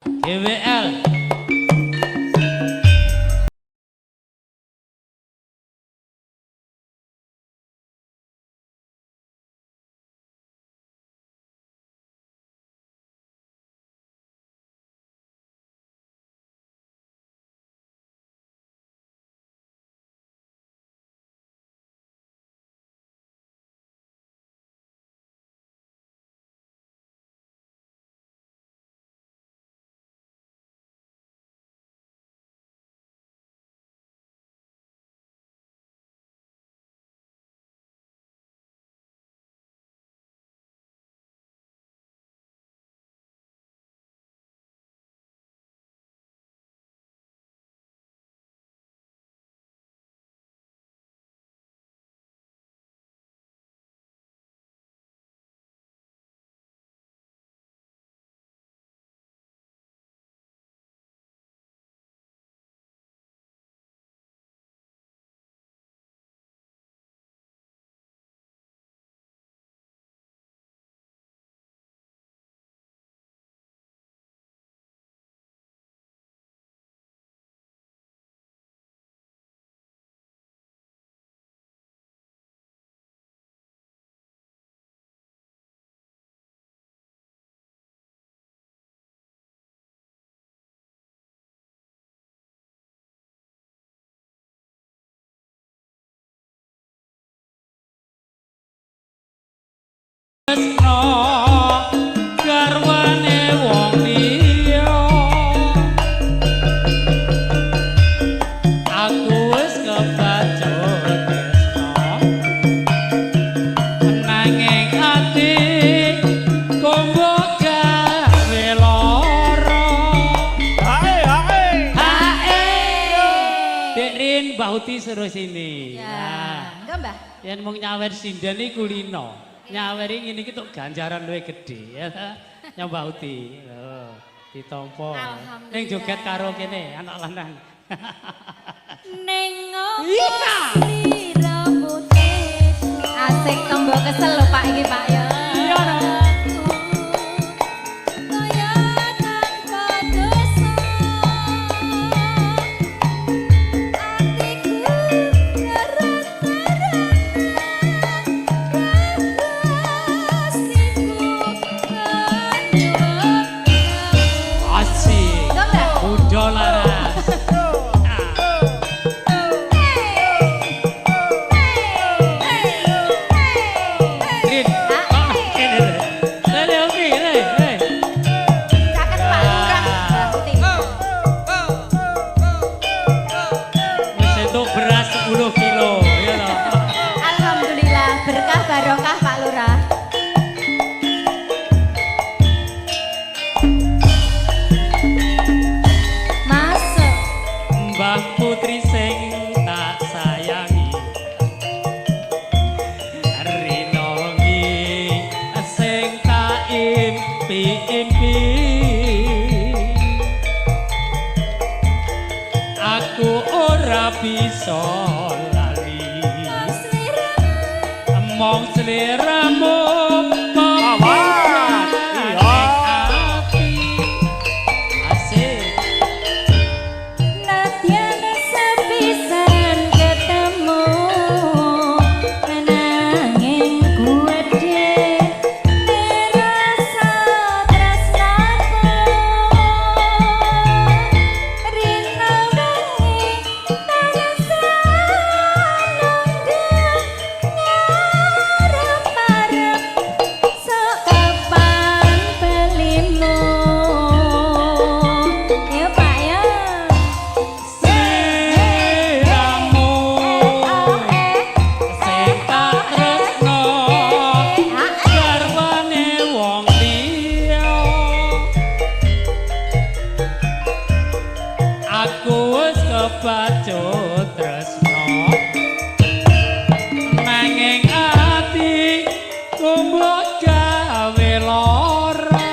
GWL. Tresno garwane wong liya aku wis kebacut tresno nanging ati kombo gawe lara hae Dek Rin Mbah Uti suruh sini ya enggak Mbah yen mung nyawer sinden iku lino nyaweri ngene iki tok ganjaran luwih gedhe ya Mbah Uti. Lho, ditampa. Ning joget karo kene anak lanang. Ning ngopi rambuté. Asik tombo kesel lho Pak iki Pak ya. Iya to. Kaya tanpa dosa. Atiku Asik. Udah laras. Rin. Kene. Lele oke, le. Caket Pak Lurah Bakti. Wis entuk beras 10 kilo, ya toh. Alhamdulillah berkah barokah Pak Lurah. Masuk. Mbah Putri sing tak sayangi Rinongi sing tak impi-impi aku ora bisa lali mong sliramu kawan ati asik Nadyan sepisan ketemu nanging kuwedhe rasa tresnaku rina wengi tansah nunggu ngarep-arep sekepan belimu ya Pak ya sliramu sing tak tresno garwane wong liya aku wis kebacut tresno nanging ati kumbuh gawe lara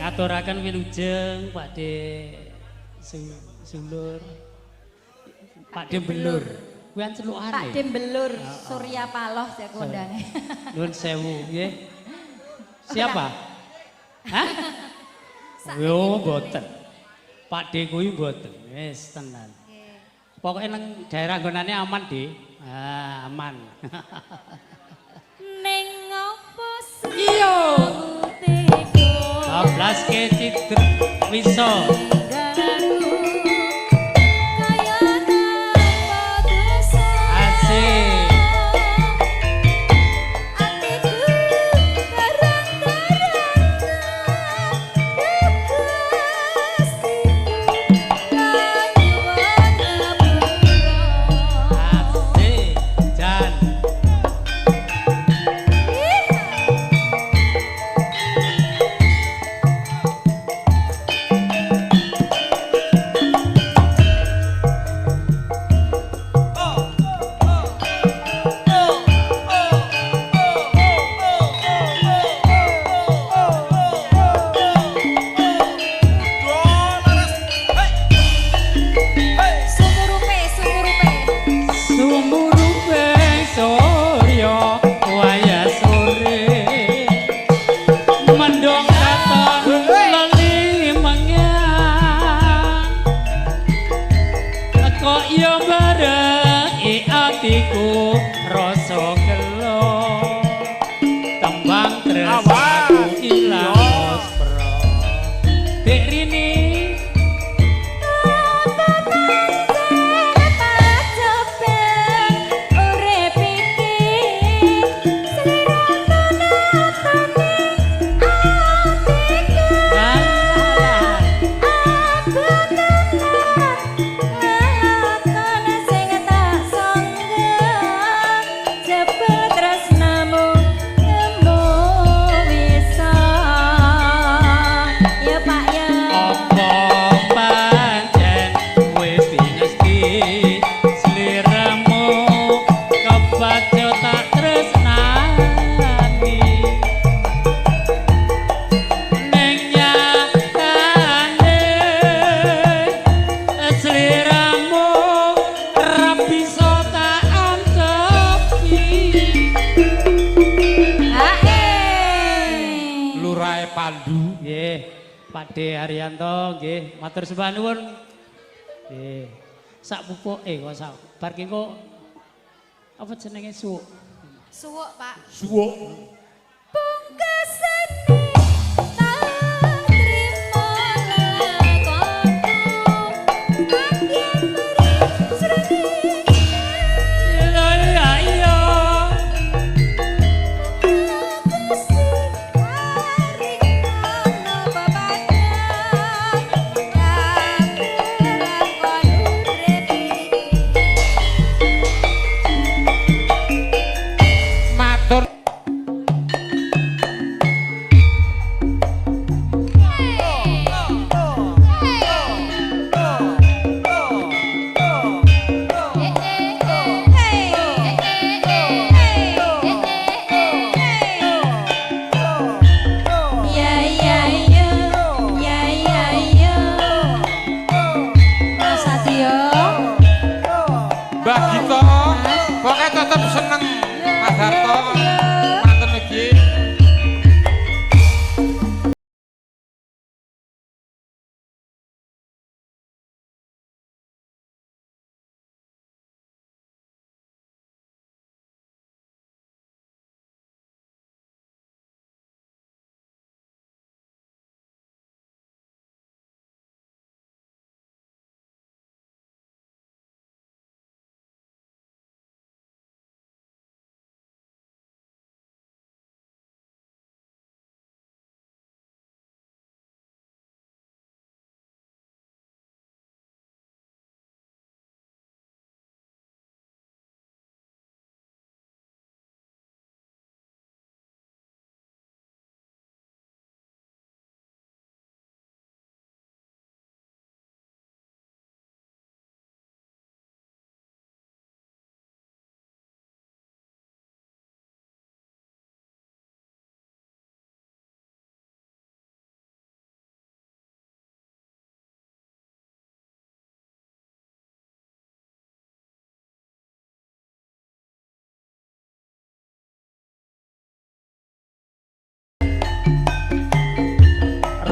ngaturaken wilujeng Pakde Sulur Pakde Belur kuwi an celukane Pak Dembelur Surya Paloh saya kondane Nuwun sewu nggih Siapa? Hah? Yo mboten. Pak D kuwi mboten. Wis tenan. Pokoke nang daerah nggonane aman, Dik. Ah, aman. Ning ngopo sih? Iya. 12 ke citra wiso. Atiku rasa gelo tembang tresnaku ilang ospro Dek Rini Pandu nggih Pak D Haryanto nggih matur sembah nuwun nggih sak pupuke kok sak bar ki kok apa jenenge suwuk Pak suwuk pungkasane tak trimo lakonku akhir beri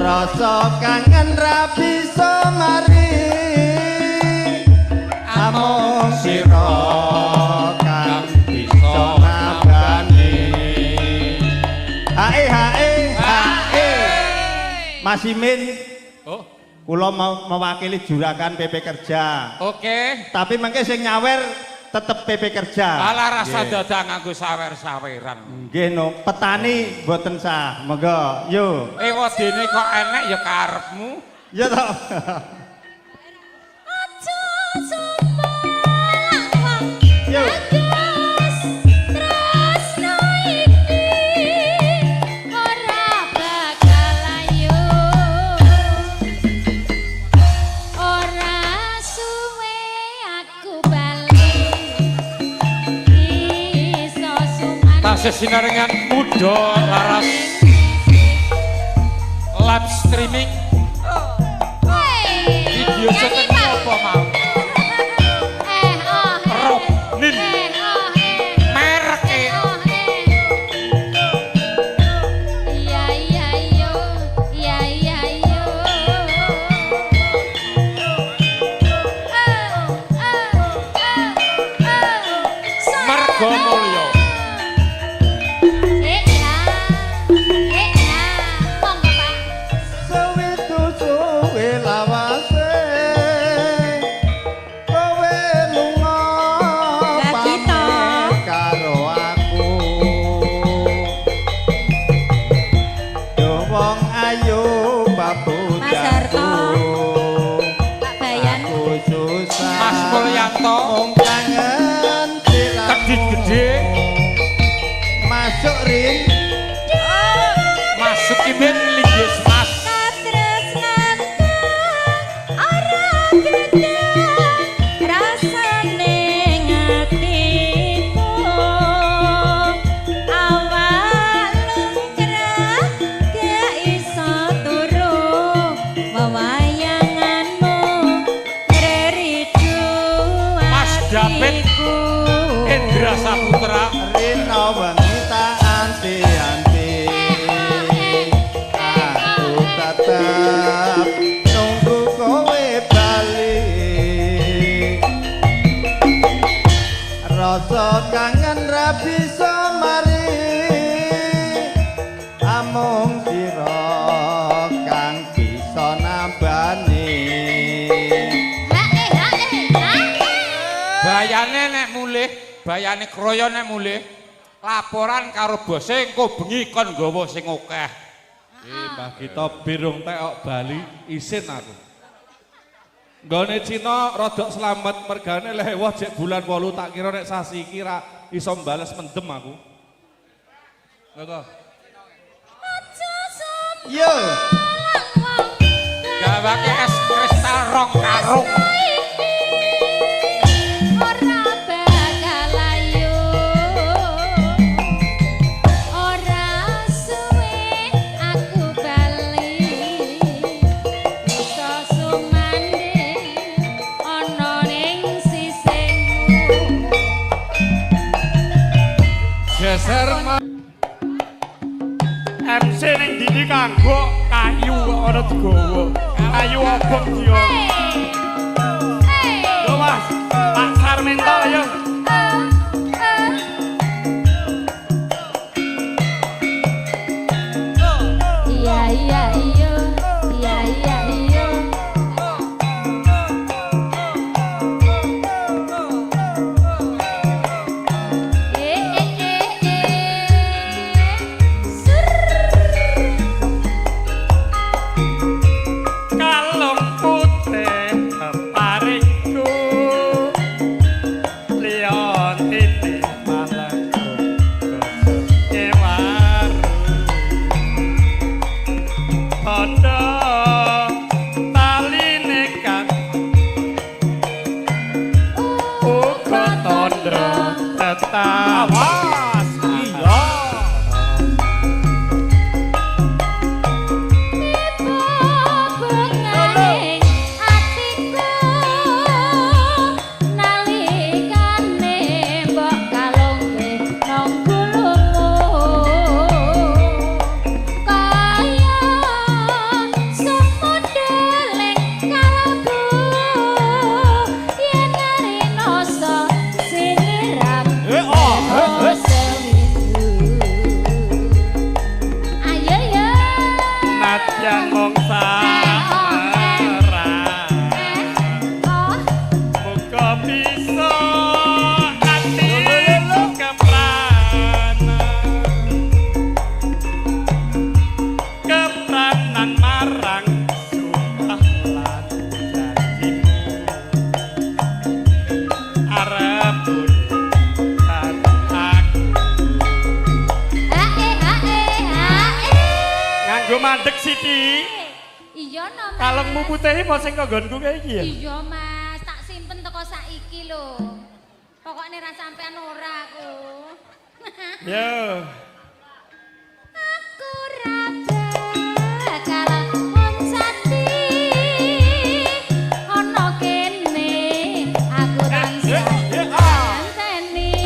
rasa kangen ra bisa mari amung sira kang bisa nabani hae Mas Imin oh kula mau mewakili juragan PP Kerja oke tapi mengke sing nyawer tetep PP Kerja ala rasa dadah nganggo sawer-saweran nggih no petani mboten sah monggo yo wedine kok enek ya karepmu ya to yo sesinarengan muda laras live streaming video syuting apa mau Robnin merek Margo Mulyo masuk ring masuk imen liges mas David Indra Saputra Rina wanita anti-anti aku tetap nunggu kowe balik rasa kangen ra bisa mari amung sira kang bisa nambani bayane nek mulih bayane kroyo nek mulih laporan karo bose engko bengi kon nggawa sing akeh Mbah kita birung teok Bali isin aku nggone Cina rodok selamat mergane leh wah jek bulan 8 tak kira nek sasi iki ra iso mbales mendem aku ngono yo gawake es kristal rong karung geser MC ning didi kanggo kayu kok ana digawa. Kayu obong dia. Yo Mas, Pak Sarmento yo. Iya iya iya. Iya iya iya. Kalung putih kanggo mandek Siti. Iya no Mas. Kalengmu putih apa sing nggonku kae iki ya? Iya Mas, tak simpen teko saiki lho. Pokoknya ra sampean ora aku. Yo. Aku ra bakal ngoncati ana kene aku tansah ngenteni.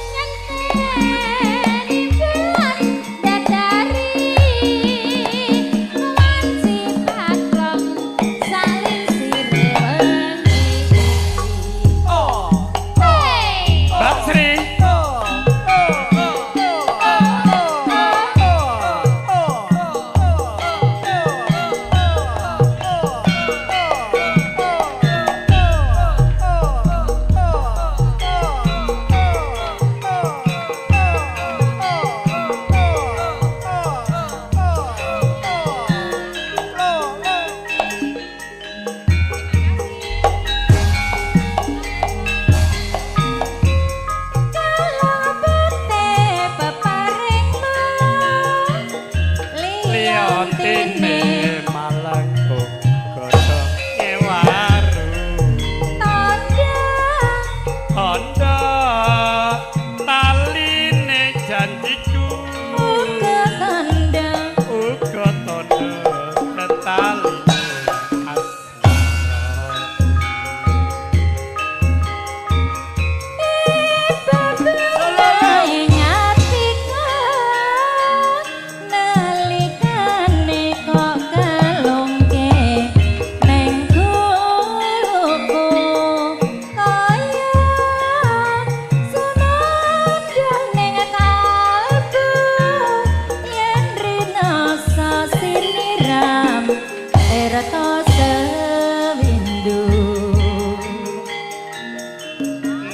Ngenteni bulan dadari wanci paklong saling sirewengi. Hey! Mbak Sri. Liontine malang godhong ngewaru. Hondo taline janjiku. Uga tondo taline asmara.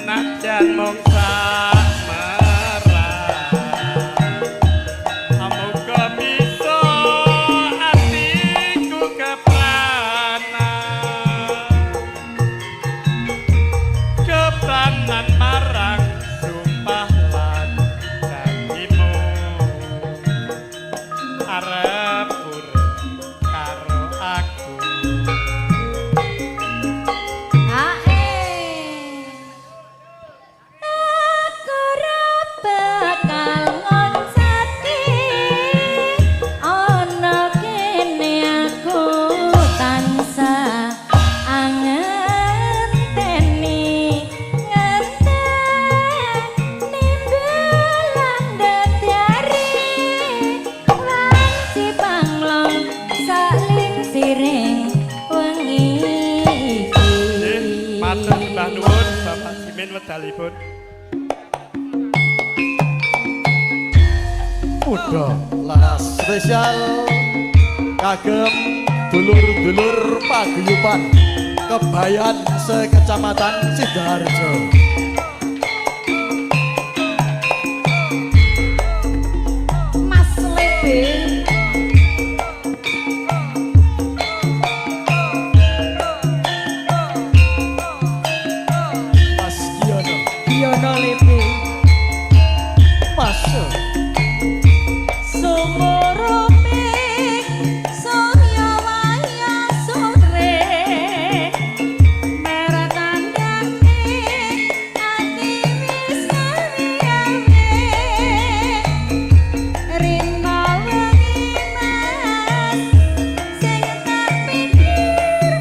Najan mung samarang amuga bisa atiku kepranan marang sumpah lan janjimu arep urip karo aku. Matur sembah nuwun Bapak Simin wedalipun. Udah laras spesial kagem dulur-dulur paguyuban Kebayan sekecamatan Sidoarjo. Mas Lebe. Mas Giono, Yono Lebe. Mas Sumuruping saya wayah sore merah tandane ati wis gawe rina wengi mas sing tak pikir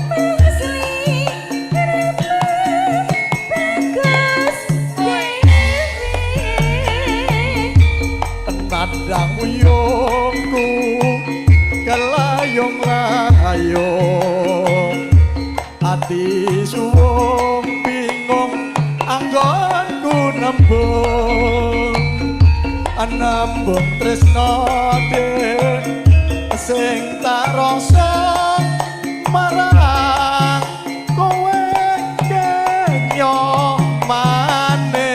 mesli bagus nandang uyungku kelayong layong ati suwung bingung anggonku nembung tresno sing tak rasa marang kowe kenyo maneh.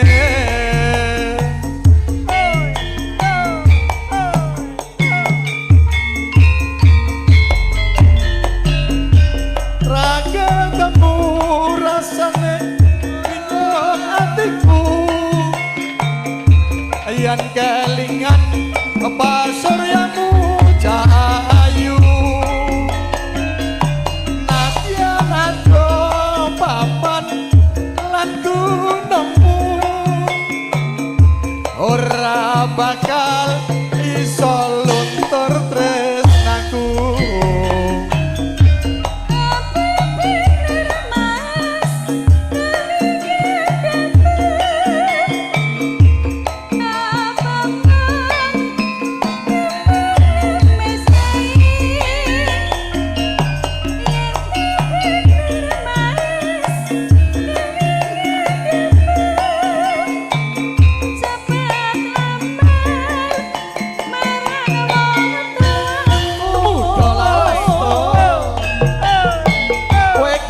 Rasane ing atiku yen kelingan pasuryamu cahayu nasya ado papan lan gunungmu ora bakal iso luntur tresnaku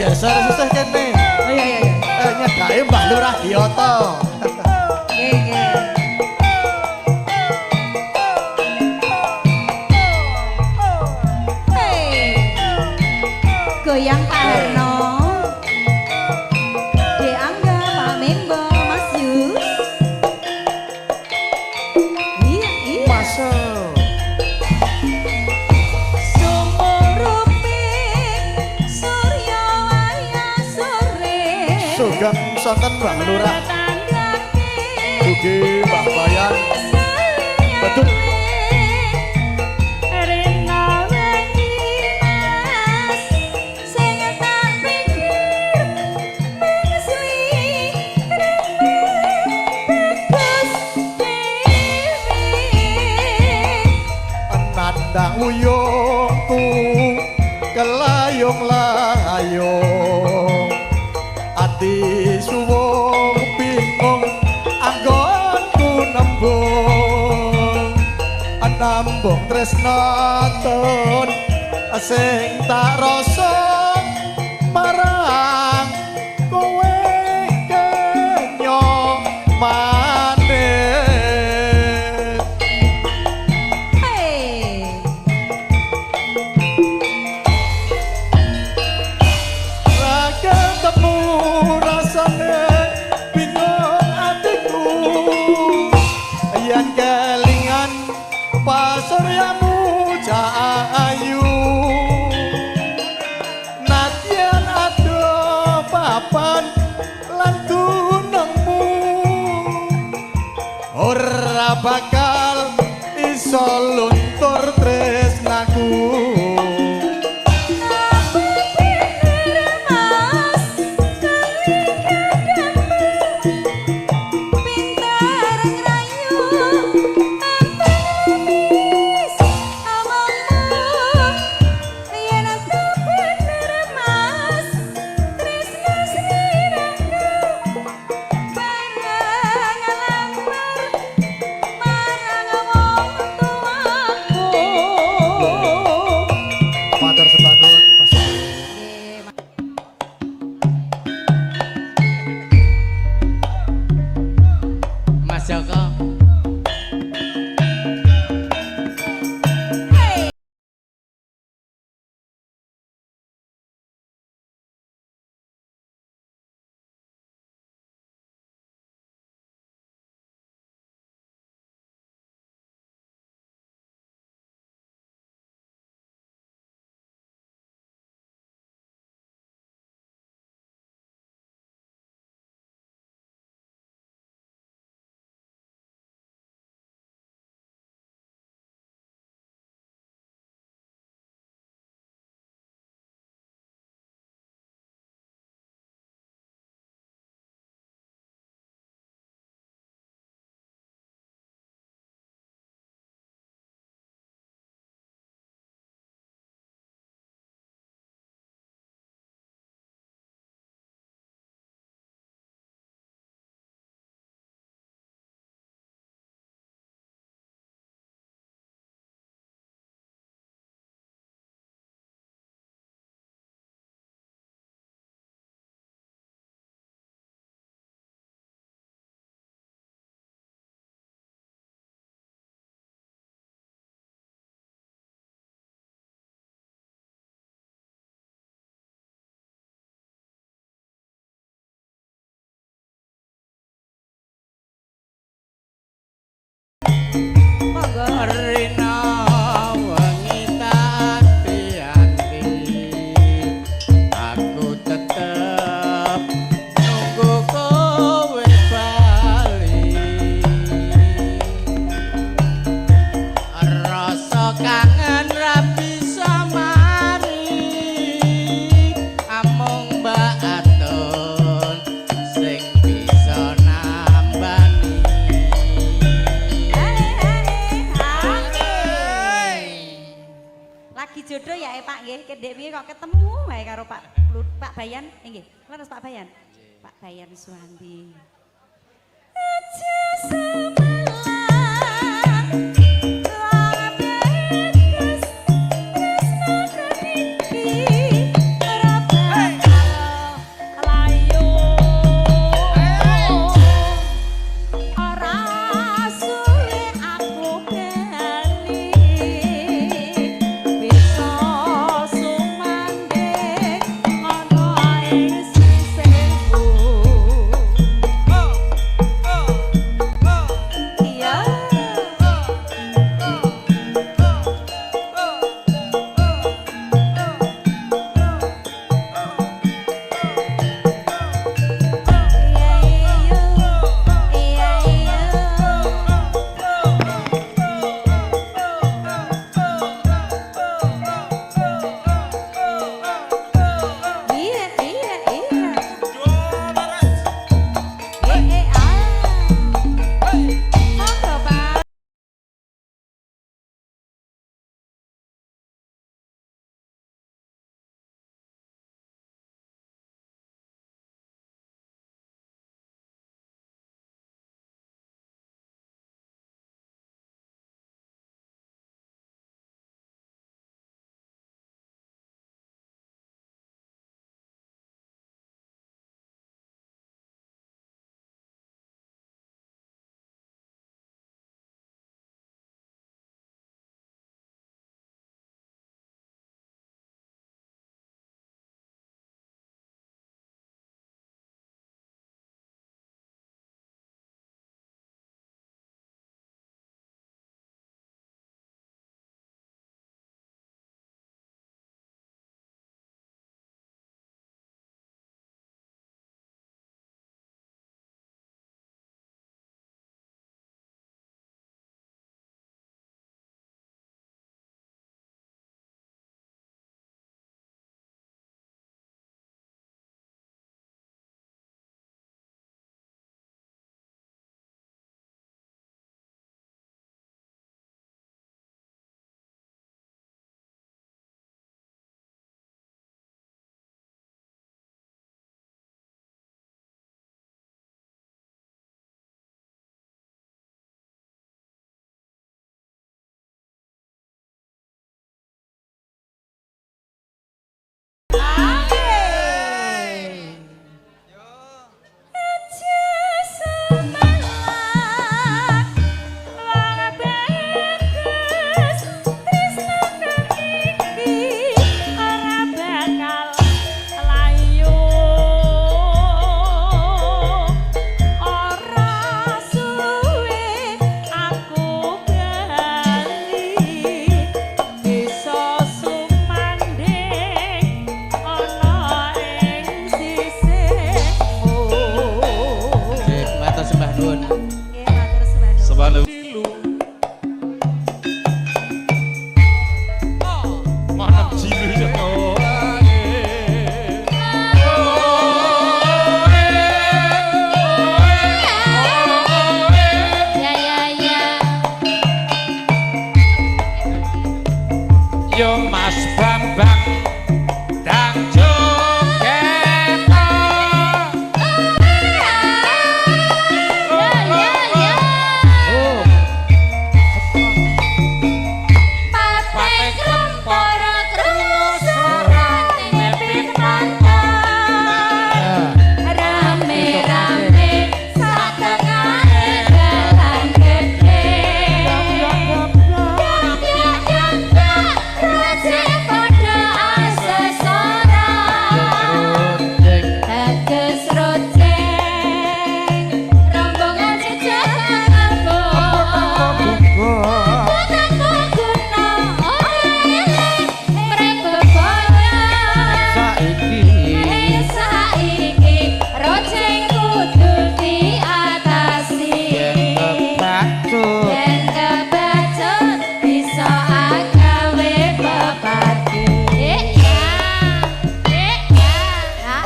geser sisih kene. Oh iya iya. Nyedake Mbah Lurah Dioto. Nggih. Hey. Goyang Pak Herno. Dek Angga, Pak Membo, Mas Yus. Iya. Masuk. Sugeng sonten Mbah Lurah. Ugi Mbah Bayan. Betul. Nandang uyungku kelayung-layung ati suwung bingung anggonku nembung tresna tun sing tak rasa marang kowe kenya maneh kelingan pasuryamu cahayu nadyan ado papan lan gunungmu ora bakal iso luntur tresnaku jodoh ya Pak nggih. Kedek piye kok ketemu wae karo Pak Bayan nggih. Leres Pak Bayan. Pak Bayan Suwandi. Aja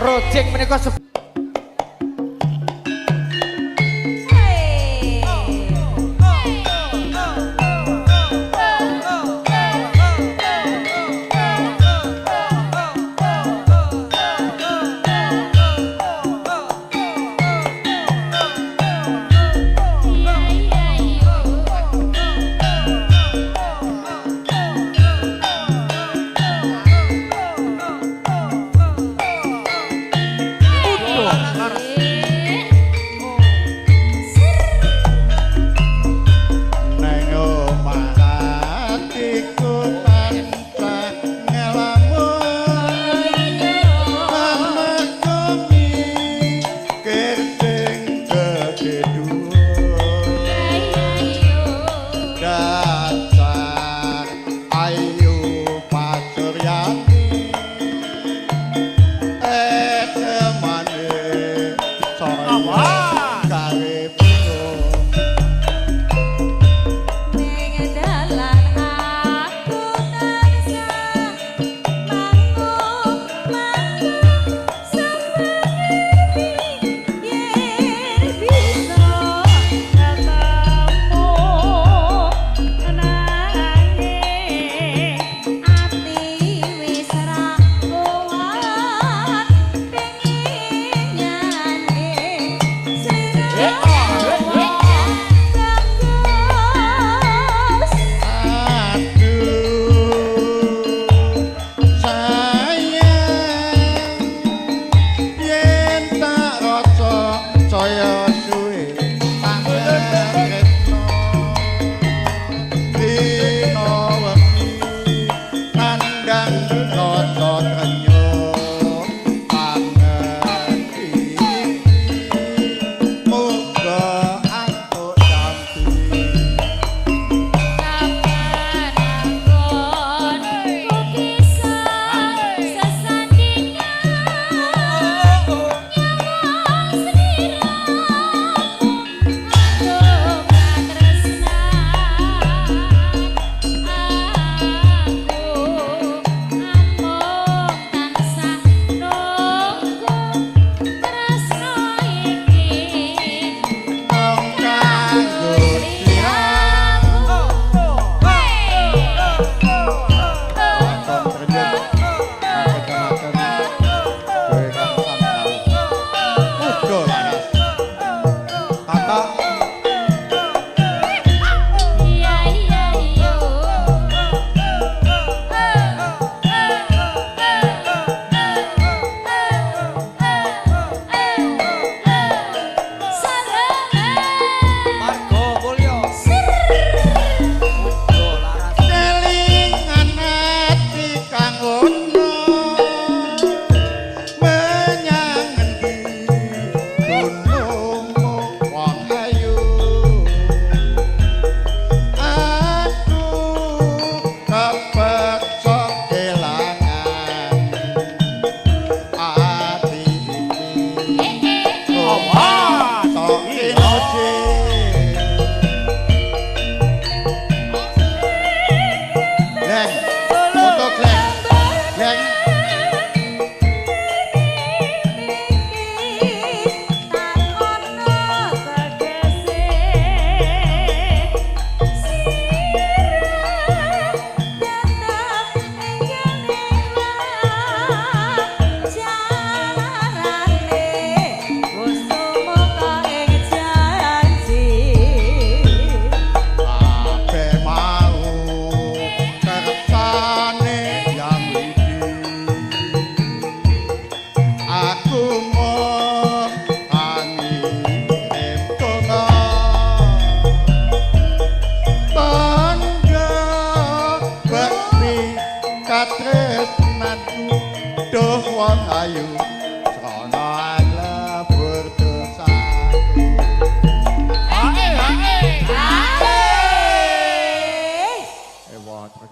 Project menika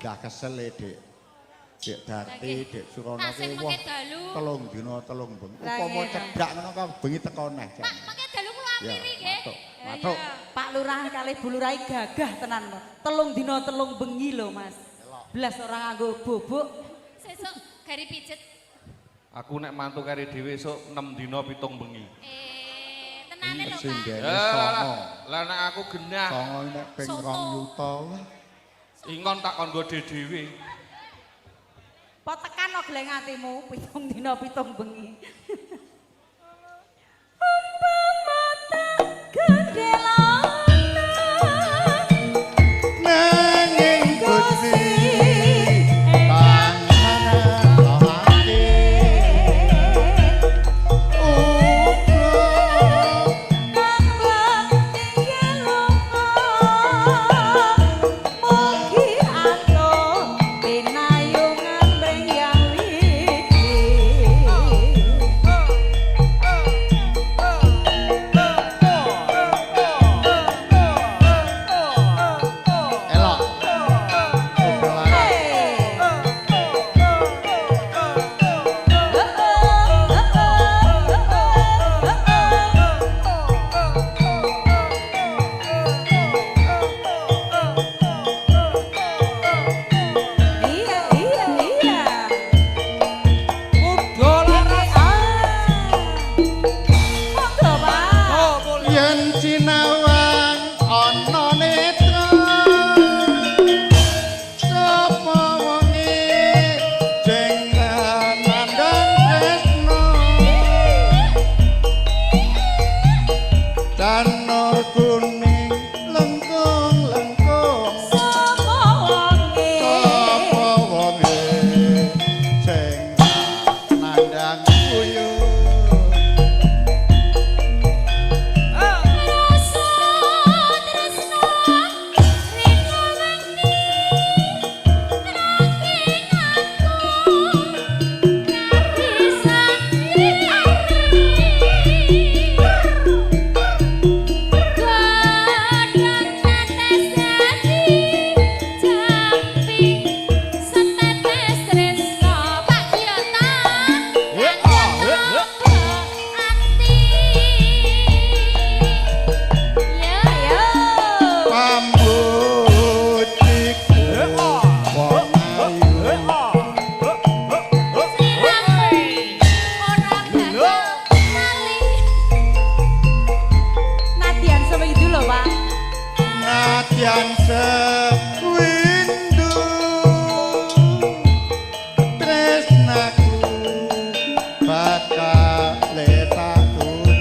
dah kesel Dik. Dik Darti, Dik Surono Tasih ki wah. mengke dalu. Telung dina telung bengi. Lah, Upama nggih, cedak ngono kok bengi teko neh. Pak, mengke dalu kula Ya, ampiri nggih. matuk. Ya, Matuk. iya. Pak Lurah kali Bu Lurai gagah tenan Mas. Telung dina telung bengi lho Mas. Belas orang nganggo bubuk. Sesuk gari pijet. Aku nek mantu kari dhewe esuk 6 dina 7 bengi. Tenane lho, Pak. Sindene Ya, songo. lah nek aku genah. Songo nek ping Soto. 2 yuta. Ingon tak kon nggo dhewe. Po tekan no geleng atimu 7 dina 7 bengi. Umpama tak gendelan Nanging Gusti panganan rohake elok obrolan Iya, iya, iya. Kudu laras. Monggo, Pak. yen sinawang ana netra sapa wonge sing nandhang tresno danur kuning lengkung-lengkung Sapa wonge? sapa wonge sing nandhang uyuh Rasa tresno rino wengi nanging aku kapisan Gadang tetes dadi jampi setetes tresno Pak Kiyota anti ya Ayo. pambutikku wong ayu Nadian sampai gitu loh, Pak. nadyan sewindu tresnaku bakal letak tunggu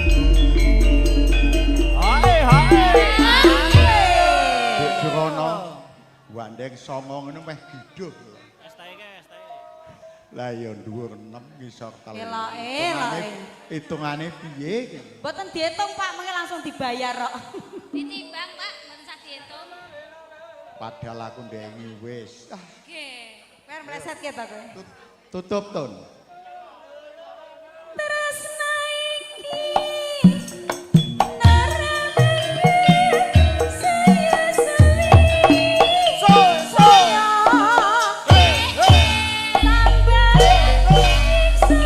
Hai hai. Dik Surono wandeng songo ngono meh giduh lah ya dhuwur 6 ngisor telu Eloke. hitungane piye iki Boten dihitung, Pak, mengke langsung dibayar kok. Ditimbang, Pak, mboten sak diitung. padahal aku ndengi wis Nggih. Kowe meleset ke ta kowe? tutup ton Tresna iki narane saya sewi. Saya tambah nyiksa.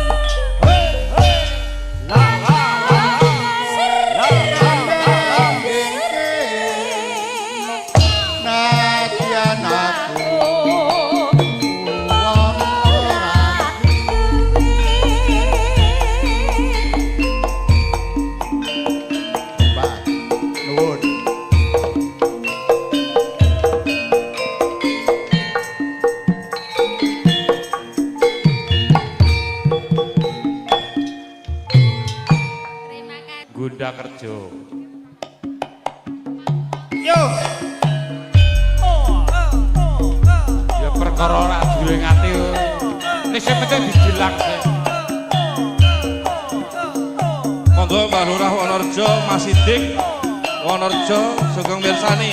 nadyan aku Aku wong ora Mbak nuwun Terima kasih. Gunda kerja. yo Ya perkara ora duwe ngati. Nek sing penting dijilang sih. Monggo Mbah Lurah Wonorejo, Mas Sidik Wonorejo Sugeng mirsani.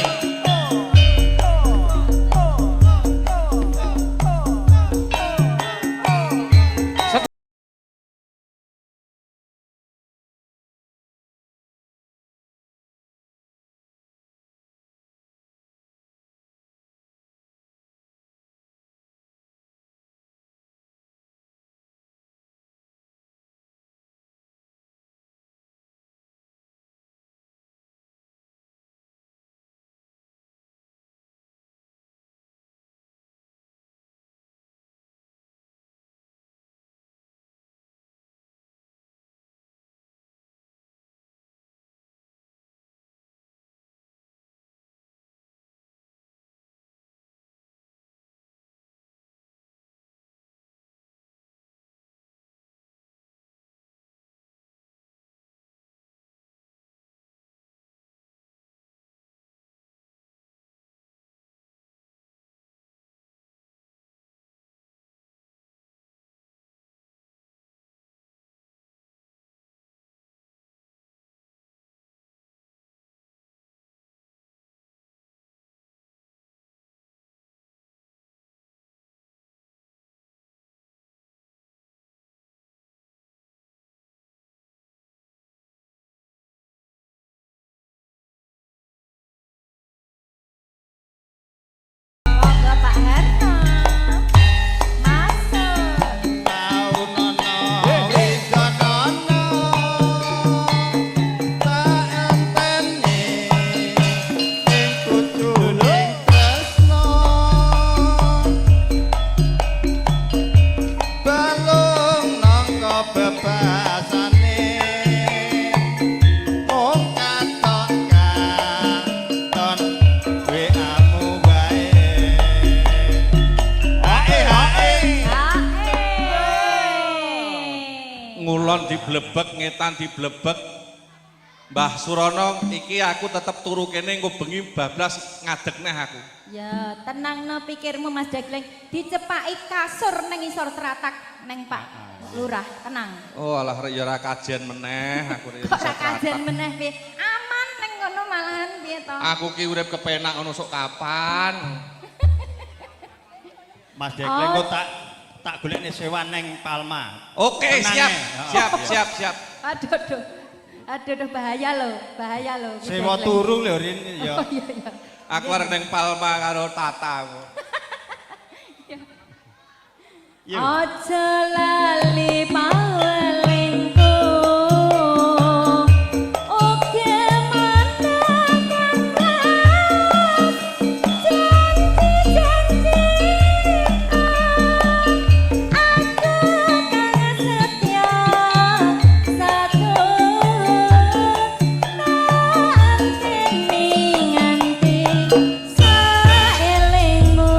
blebek ngetan diblebek. Mbah Surono iki aku tetep turu kene engko bengi bablas ngadeg neh aku. Ya, tenangno pikirmu Mas Dagleng. Dicepaki kasur nang isor teratak neng Pak Lurah, tenang. Oh alah ya ora kajian meneh aku Kok ora kajian meneh piye? Aman neng kono malahan piye to? Aku ki urip kepenak ngono sok kapan. Mas Dekleng kok tak golekne sewa neng Palma. Oke, siap. Siap. Aduh, bahaya loh. Mas Sewa Dagleng. turu lho Rin ya. Oh iya. Aku arep neng Palma karo Tata. Aja lali pawelingku. Oke mandakan janji-janji aku kang setia satu nganti saelingmu.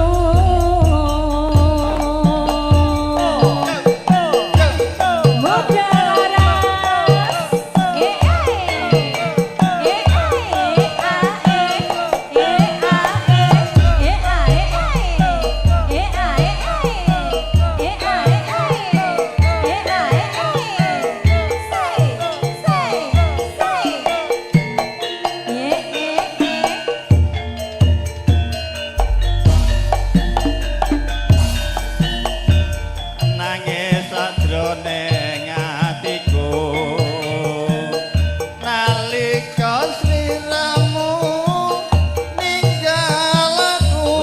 Nangis sadroning atiku nalika sliramu ninggal aku.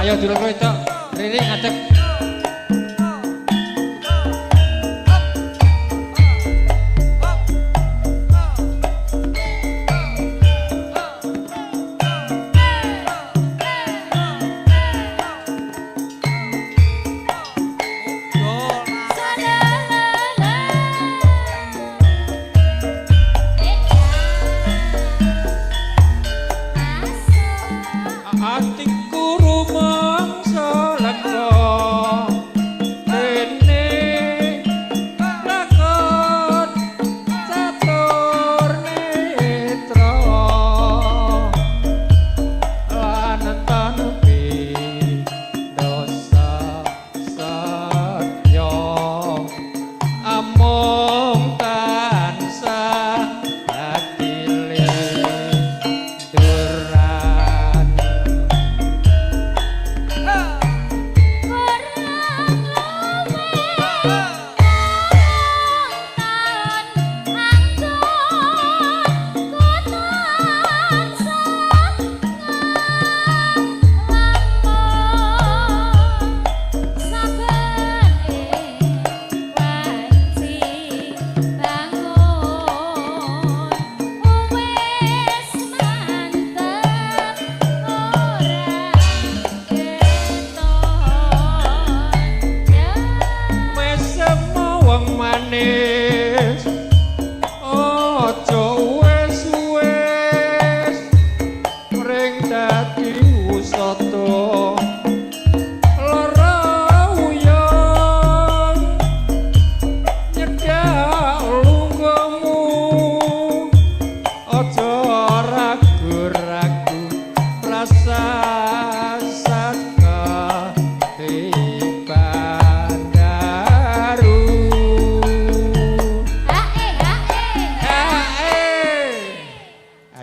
Ayo dulu itu, Riri ngadeg. Atiku rumangsa lega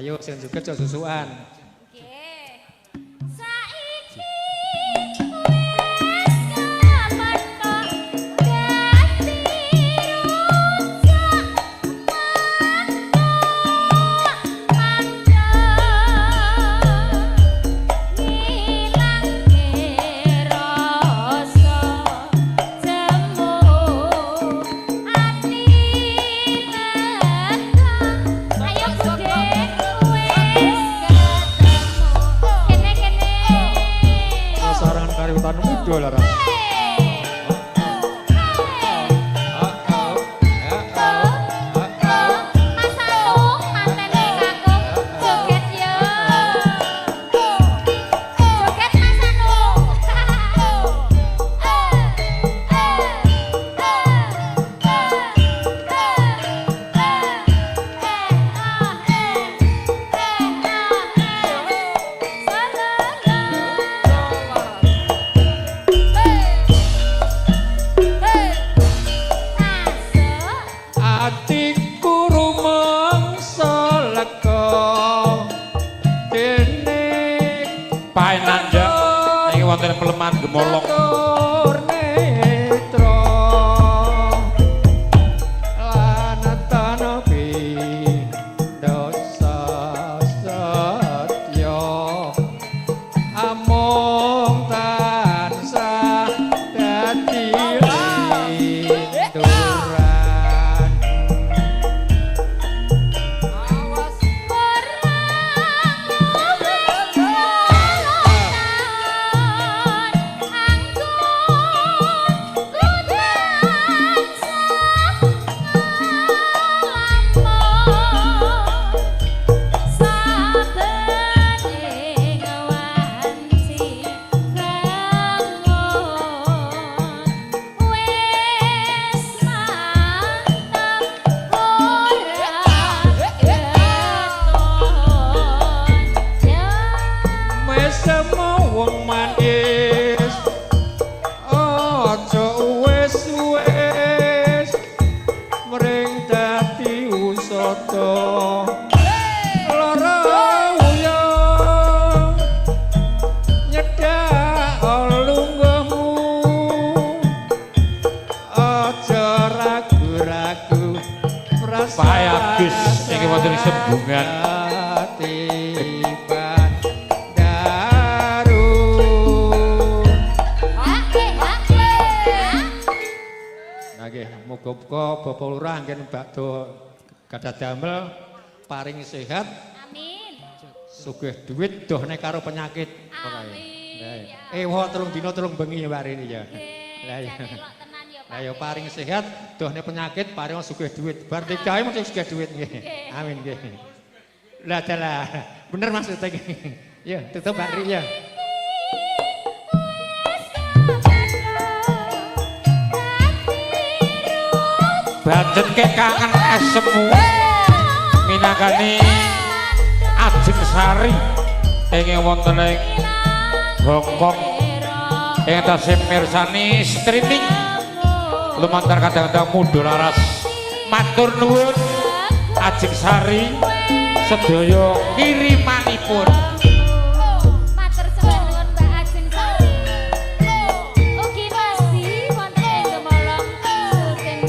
Ayo sing joget aja susukan. Nggih. Saiki wis kapan kok ganti rujak Sarangan kariutan muda lah. Atiku rumangsa lega dene Paenanda iki wonten pelemahan gemolong. netra lan tanapi dosa setya amung tansah dadi linduran. Wong manis aja wis mring dadi usada lara uyang nyedak lunggahmu aja ragu-ragu Pak Agus iki wonten sembungan. Muga-muga Bapak Lurah anggen bakdo gadah damel paring sehat. Amin. Sugih duit dohne karo penyakit. Amin. Wah telung dina telung bengi Pak Rini ya. Lah iya. Elok tenan ya Pak. Lah ya paring sehat, dohne penyakit, paring sugih duit. Bar nikahe mesti sugih duit nggih. Amin nggih. Lah dalah. Bener maksudnya nggih. Ya, tutup Pak Rini ya. Banten ke kangen esemu minangkani Ajeng Sari ingin wonten ing Hongkong ingin tasih mirsani streaming lumantar kadang-kadang mudhun laras matur nuwun Ajeng Sari sedaya kirimanipun. Matur suwun nuwun Mbak Ajeng Sari. Ugi masih wonten ing Gemolong Sultan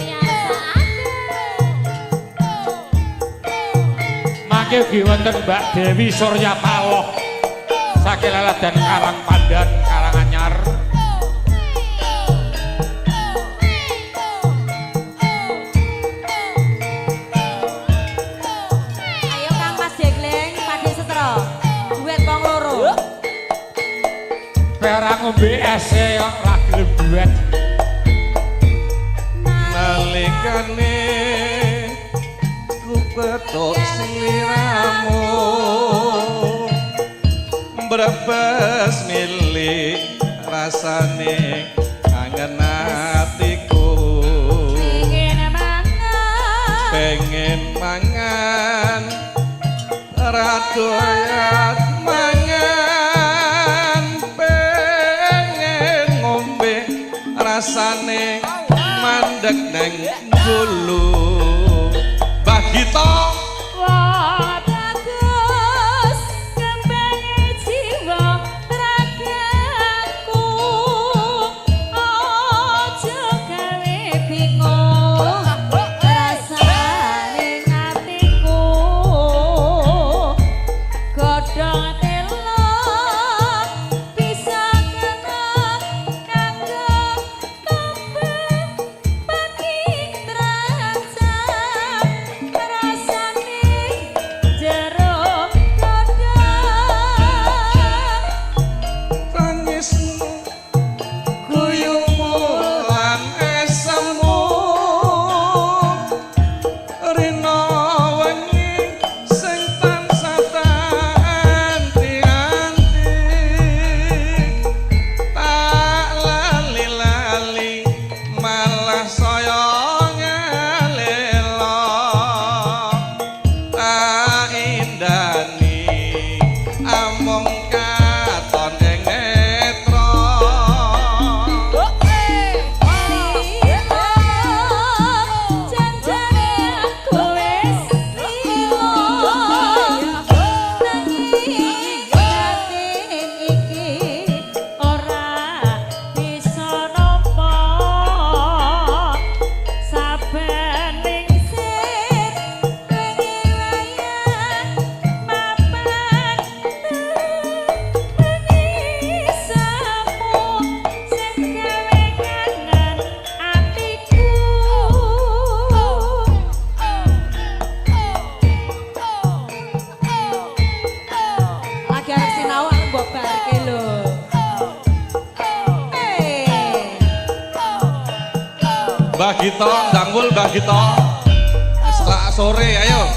Mangke ugi wonten Mbak Dewi Surya Paloh saking Laladan Karang Pandan Karanganyar. Ayo Kang Mas Jegleng, Padi Setro. Duet wong loro. Perang ngombe ese kok ra gelem duet. nalikane ku petok sliramu brebes milik rasane kangen atiku pengen mangan radoyan mangan pengen ngombe rasane mandek neng dulu bagito Wadaku Mbah Gito, Dangwul Mbah Gito. Setelah sore ayo.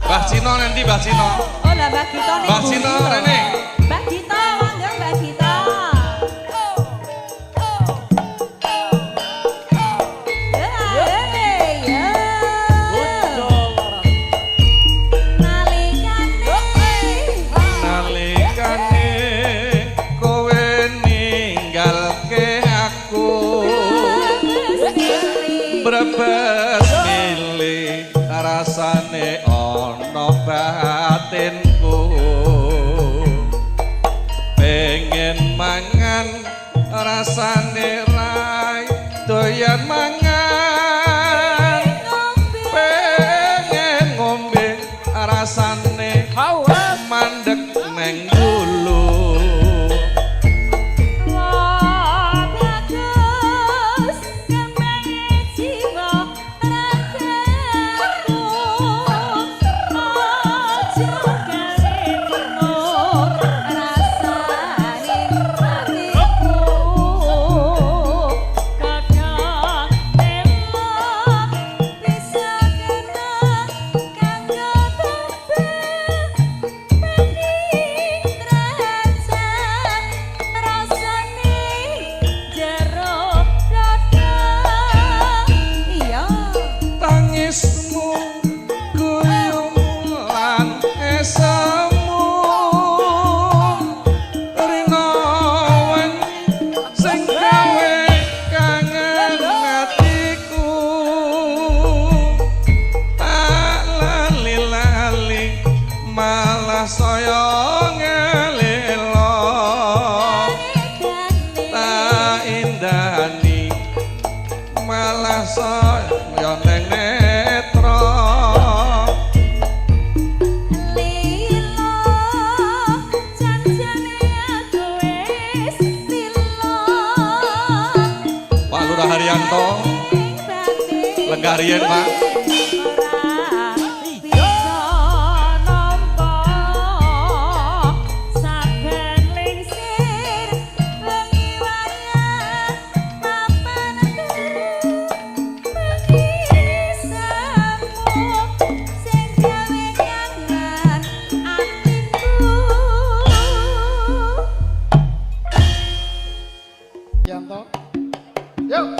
Mbah Cino nanti Mbah Cino. Oh lah Mbak Gito nih. Mbah Cino rene. Mbak Gito, monggo Mbak Gito. Nalikane kowe ninggalke aku. Brebes milih rasane ana batinku. Pengen mangan rasane rai doyan mangan. Pengen ngombe rasane mandek neng dulu. Tangismu guyung lan esemu rina wengi sing gawe kangen atiku. Tak lali-lali malah saya ngelelo. Tak indani malah saya neng netra. Pak Lurah Haryanto, Lenggah riyen Pak. Yanto. Yuk.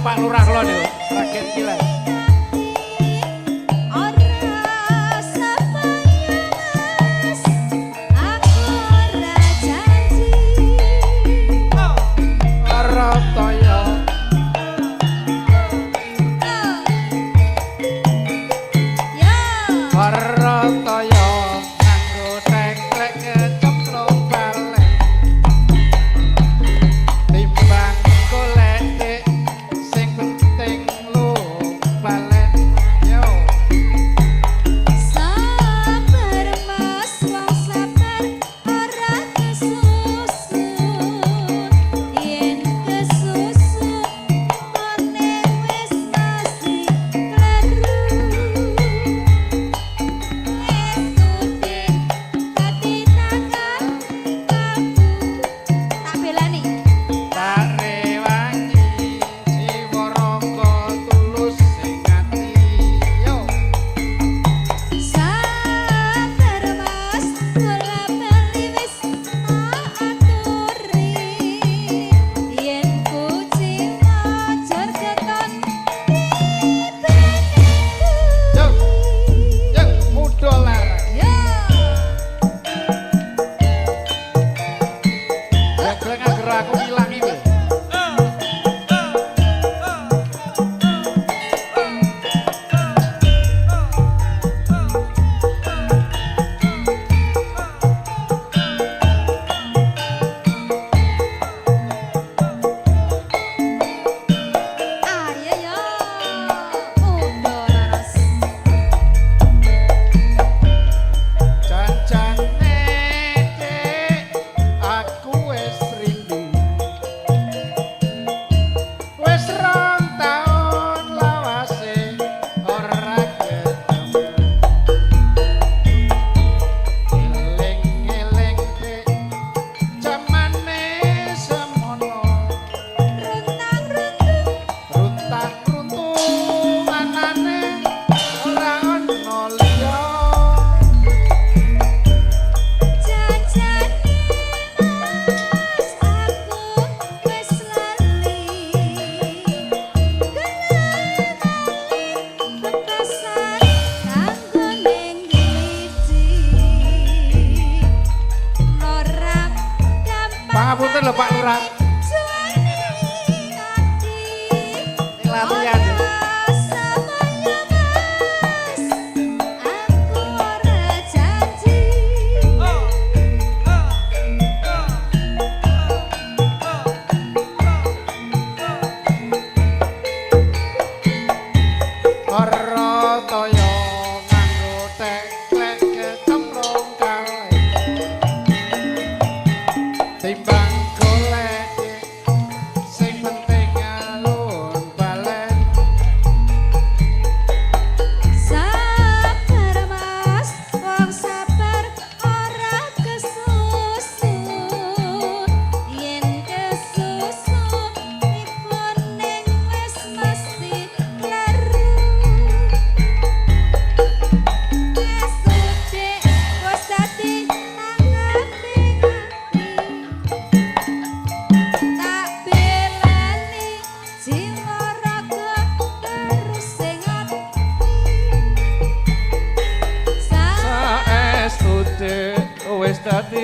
Pak Lurah kula niku, rakyat kilen.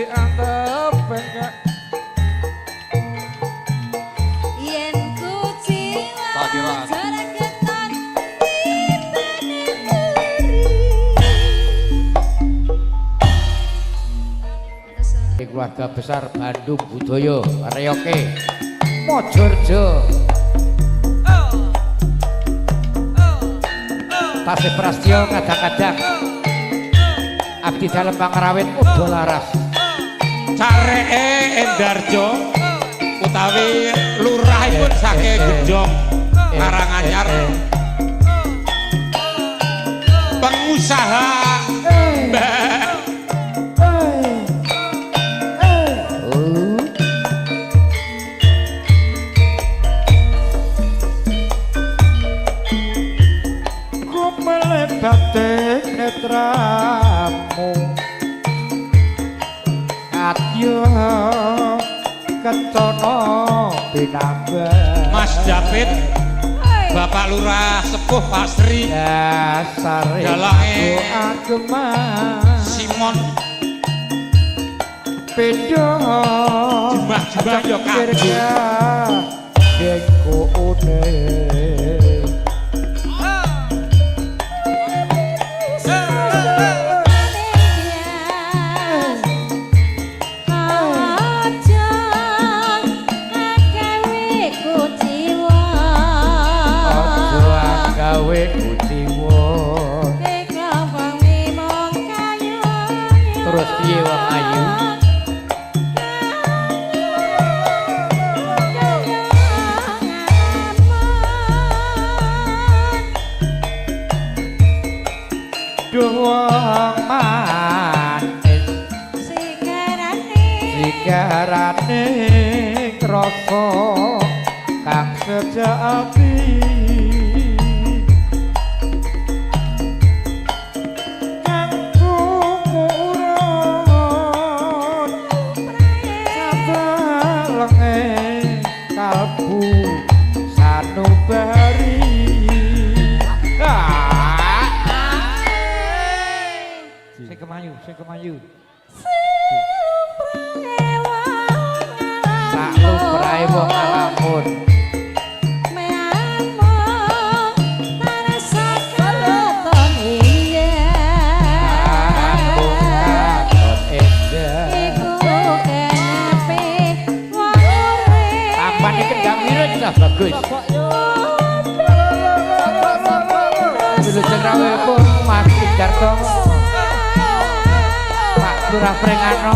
antep Yen ku jiwa Tak kira. jaraketan Keluarga besar Bandung Budaya Reoke Mojorjo Tasih Prastyo kadang-kadang Abdi Dalem Pangrawit Udo Laras Careke Endarjo utawi lurahipun saking Gedhong Karanganyar. Pengusaha Mbak ku melebatek netramu Atyo Kencana Binamba Mas David Bapak Lurah Sepuh Pak Sri Dasar Dalange ageman Simon Pendo Jumah-jumah yo kabeh. Dengku une gawe kuciwa terus piye wong ayu duh wong manis sigarane rasa kang sejati kalbu sanubari sing kemayu sak lumrahe wong ngalamun Tampane kendang mirip sudah bagus. Wilujeng rawuhipun Mas Sidarto Pak Lurah Prengano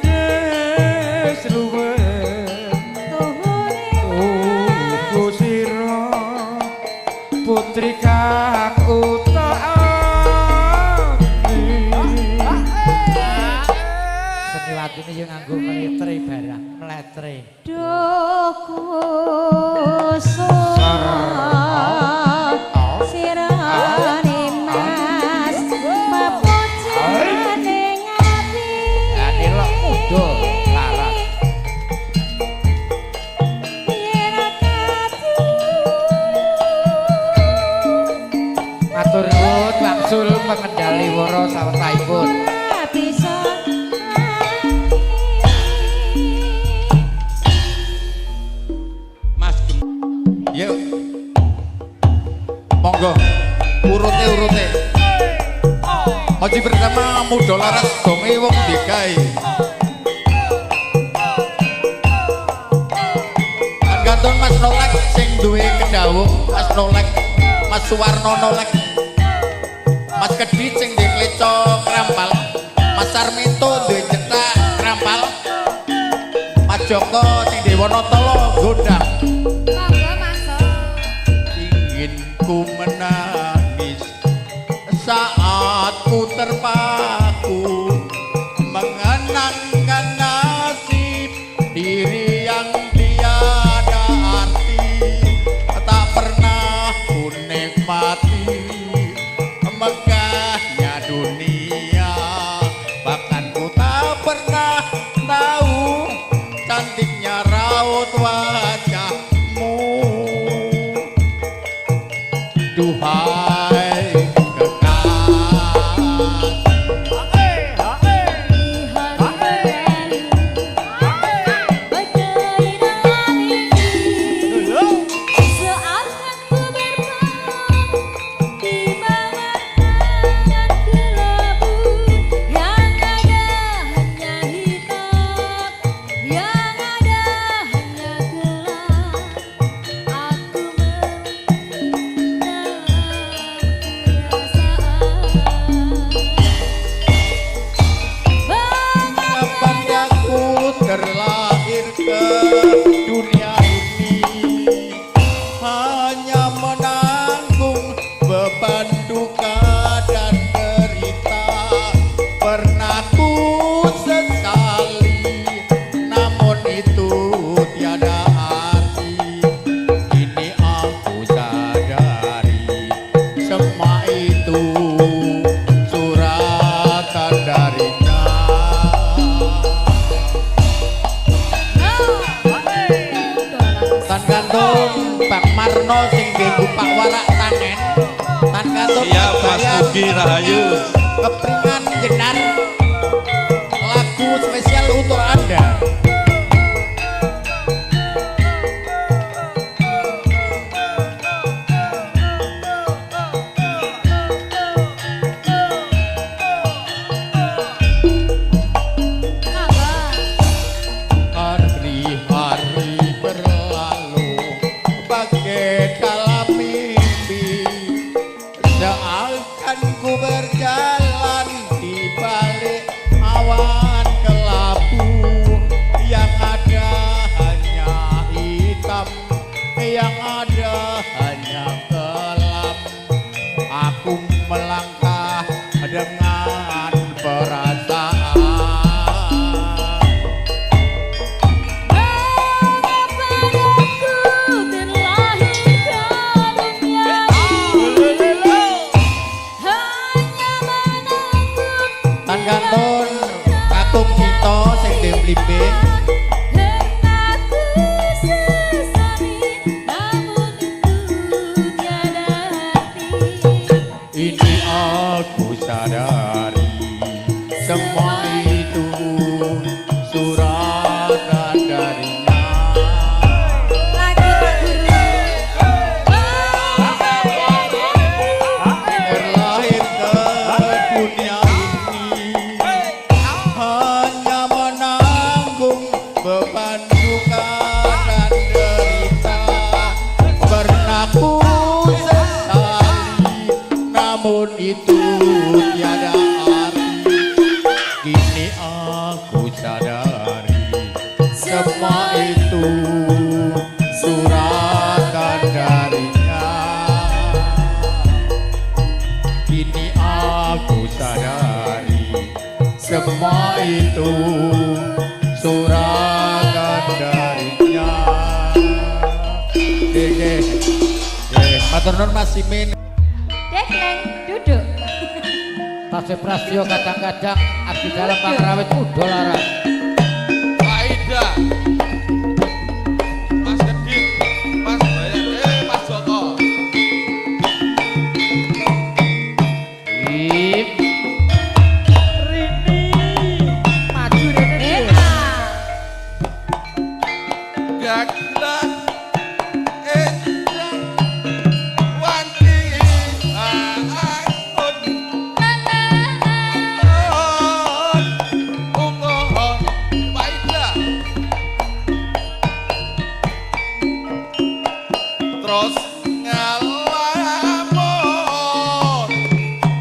gadis luwe tuku sira putri kang utaati seniwatine yo nganggo meletre barang meletre Duh kusuma sirane mas pepujane ngati Danilo Udo Laras matur nuwun wangsul pengendali wara sawetahipun bisa Mas Yuk. Monggo. Urute. Haji pertama Muda Laras donge wong DKI. Gantung Mas Nolek sing duwe kedawung, Mas Nolek, Mas Suwarno Nolek. Mas Kedit sing duwe kleco krampal, Mas Sarminto duwe cetak krampal. Mas Joko sing duwe Wonotolo gondang. monggo masuk Ingin ku menangis saat ku terpaku mengenang kantong Bang Marno sing nggo Pak Warak Tanen. Tan kantong Siap Mas Bayan. Mugi Rahayu. Kepringan jenar lagu spesial untuk Anda. Hari-hari berlalu bagai dalam mimpi, seakan ku berjalan di balik awan kelabu, yang ada hanya hitam, yang ada hanya kelam. Aku melangkah dengan perasaan. Tan kantun katung kita sing demblimbing. Ini aku sadari semua itu suratan darinya. Terlahir ke dunia ini hanya menanggung beban duka dan derita. Pernah ku sesali, namun itu tiada arti. Kini aku sadari semua itu suratan darinya. Kini aku sadari semua itu suratan darinya. Matur nuwun Mas Simin. Dekleng, duduk. Tasih Prastyo kadang-kadang abdi dalam pangrawit udo laras. Pak Ida. Mas Kedit, Mas Bayan, Mas Joko. Ip. Maju Rini. Gaglah endah wanti aakun ungohon Pak Ida terus ngalamun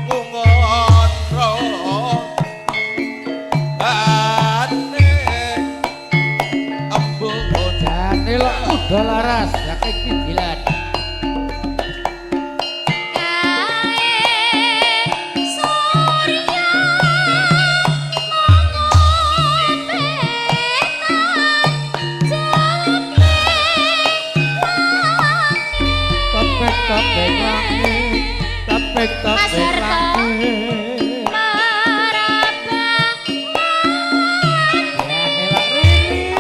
ungohon roh ane embun Jane lo udo laras saking pijilan. Topeng langit, topeng langit. Jane lo rini.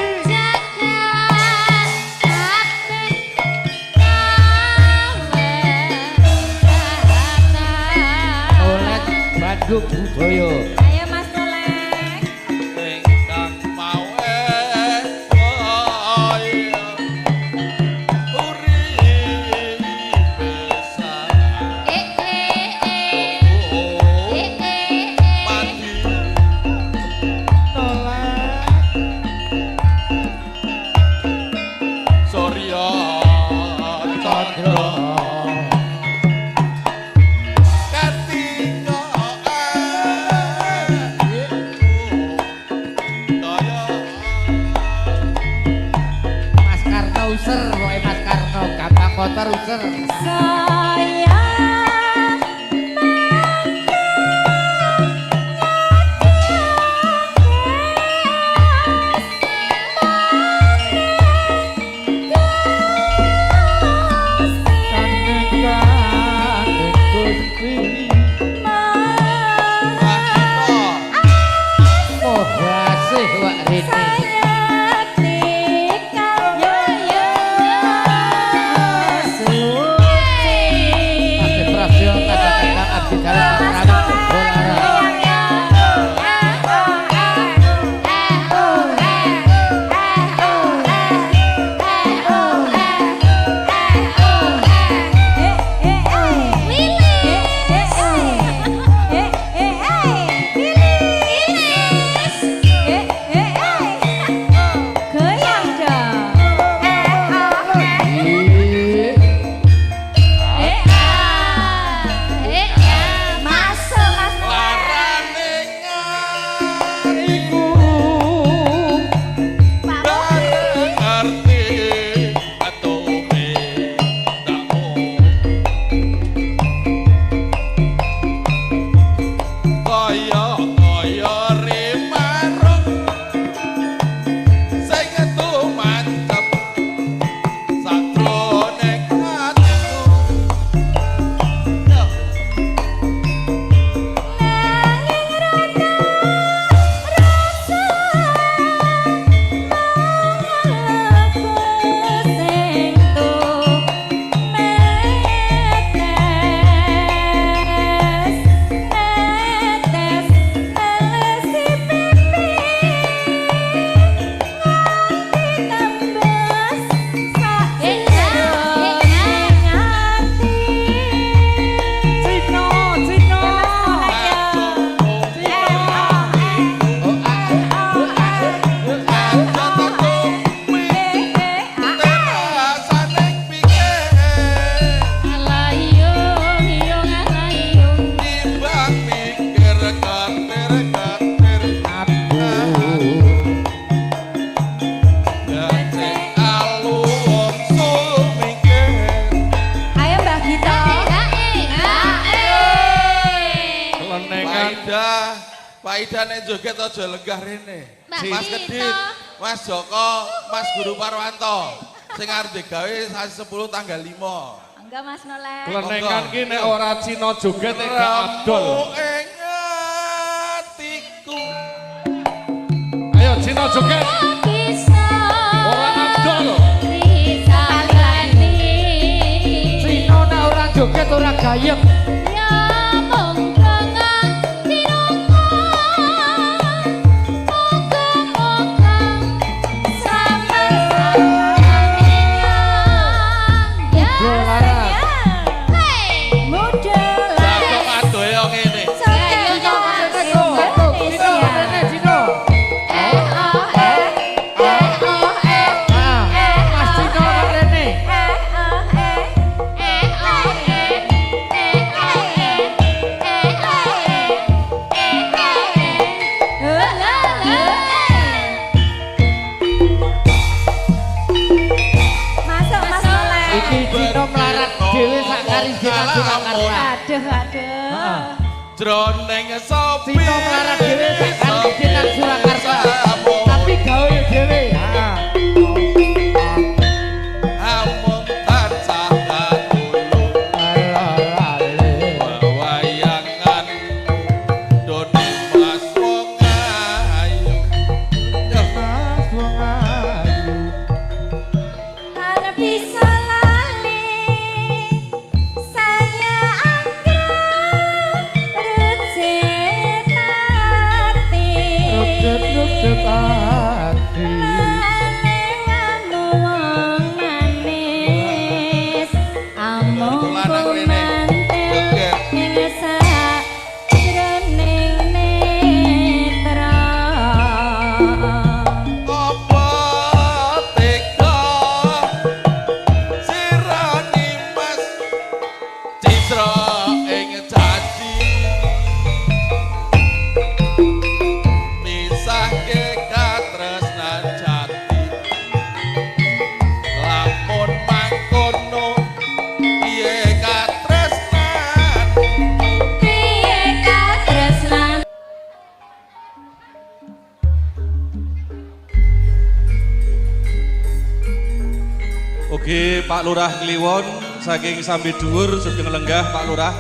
Oleh Bandung Budaya. Ayo Mas Tolek. ingkang mau kaya urip besar mati Surya Chandra Kartika Mas Karno user, pokoke Mas Karno gampang motor user. Saya Wah, asih wak Rini. saya tinggal yo yo Pak Ida nek joget aja lenggah rene. Mbak Mas Dito. Kedit, Mas Joko, Mas Guru Parwanto. Sing arep digawe sasi 10 tanggal 5. Enggak Mas Nolek. Kelenengan ki nek ora Cina joget nek gak adol. Ingatiku. Ayo Cina joget. Bisa Ora adol. disalani Cino nek ora joget ora gayeng. ya mongkongan dirungo moga-moga sama-sama ya muda Jatuh adoh ngene. Mas Cino kok rene. Masuk Mas Nolek. Iki Cino melarat dhewe sak Karijenan Surakarta. Aduh, aduh. Jroning sopi. Cino melarat dhewe sak Karijenan Surakarta. Tapi gawe dhewe. Amung tansah katulung wayangan doni mas wong ayu. Harap bisa lali saya angkat rezeki hati Rudet hati. Manewamu wong manis amung Lanang rene, joget. ing sajroning netra Apa tega sirani mas citra ing janji misahke katresnan jati lamun mangkono piye katresnan piye katresnan Oke, Pak Lurah Kliwon saking Sambi Dhuwur Sugeng Lenggah Pak Lurah.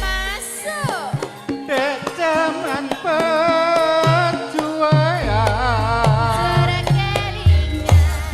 masuk dek jaman perjuangan suara keringat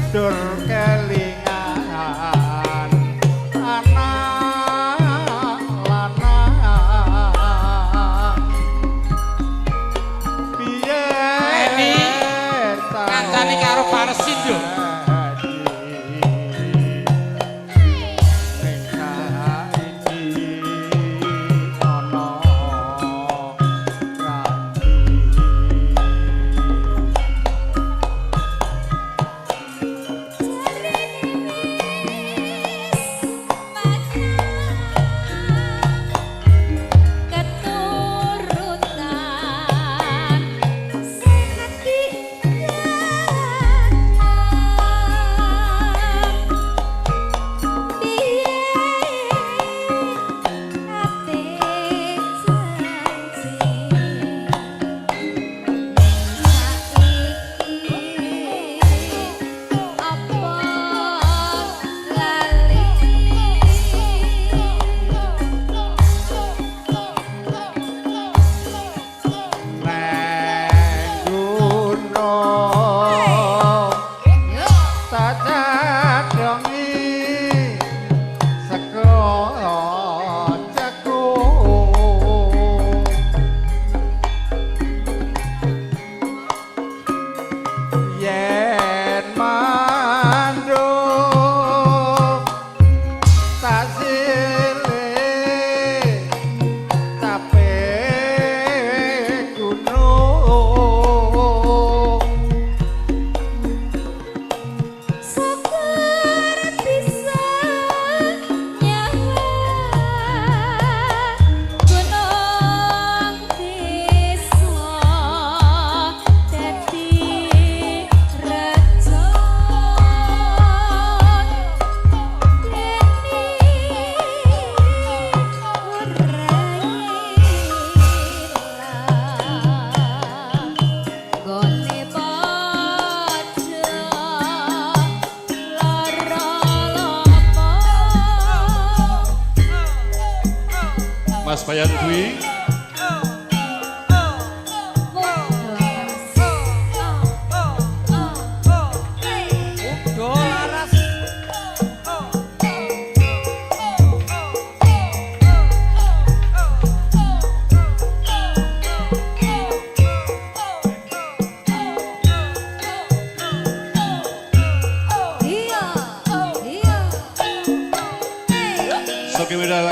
Bayan Dwi.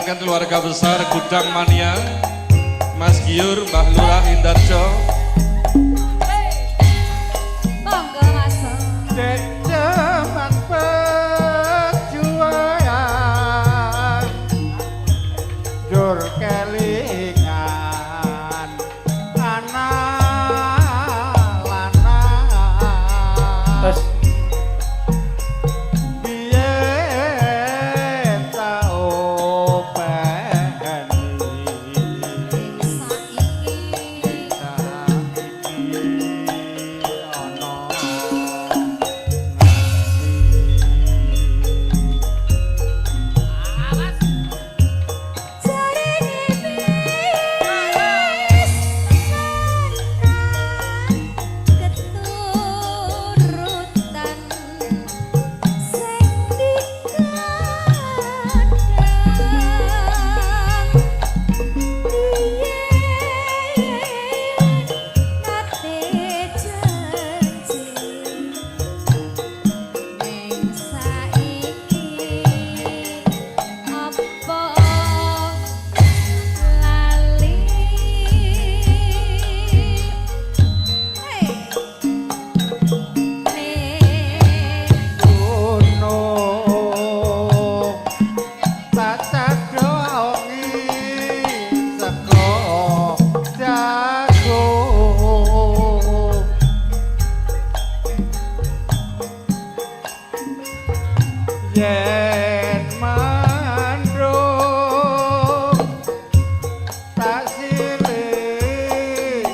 Akan keluarga besar Gudang Mania, Mas Giur, Mbah Lurah Indarjo. Monggo Mas. Zaman perjuangan jur kelingan anak lanang yen mandung tak silih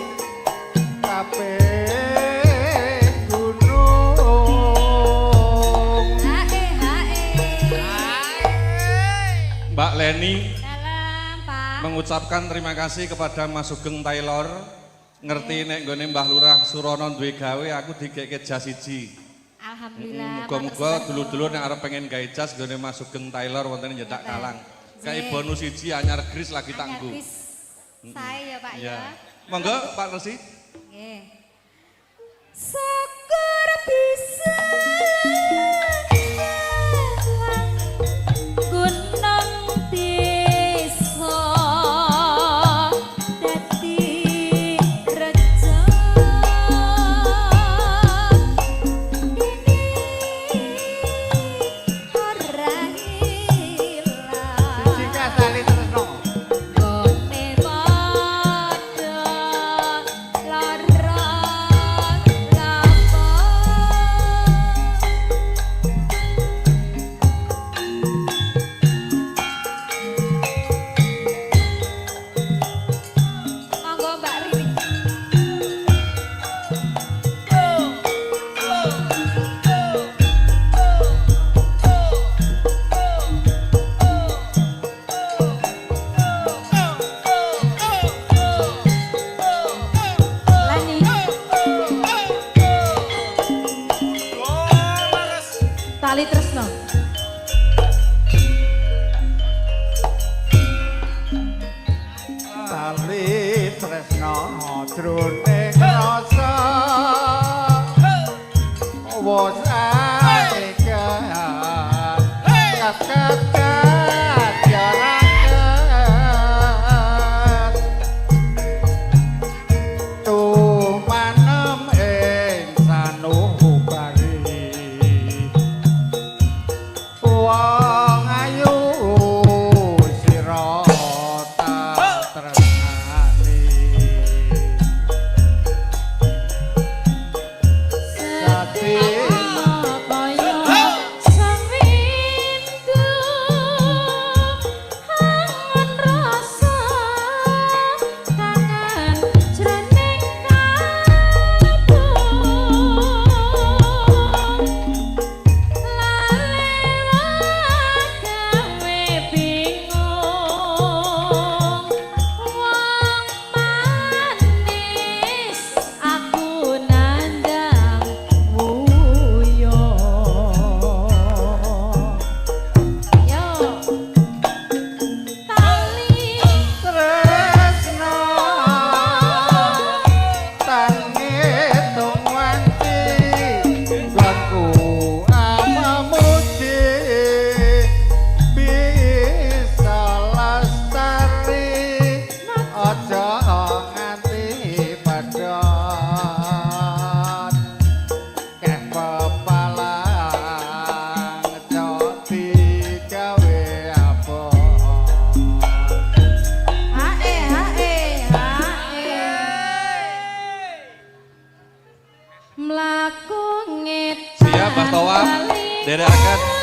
kabeh gunung. Mbak Leni Dalam, Pak. mengucapkan terima kasih kepada Mas Sugeng Taylor. Ngerti nek nggone Mbah Lurah Surono duwe gawe aku dikeke jas siji. Alhamdulillah. Muga-muga dulur-dulur nek arep pengen gawe jas nggone Mas Sugeng Taylor wonten nyedak Kalang. Kayak bonus siji anyar gris lagi tak nggo. Saya ya Pak ya. Monggo Pak Resi. Nggih. Syukur bisa gunung desa dadi reja ora ilang. Jika saling tresno. Gone padha lara lapo. Monggo Mbak Riri. Lani. Tali tresno. Tali tresno jroning rasa wis atekan kakat jarakan tumanem ing sanubari wong ayu sira tak tresnani Sati mlaku ngetan Siap Mas Towam, derekaken.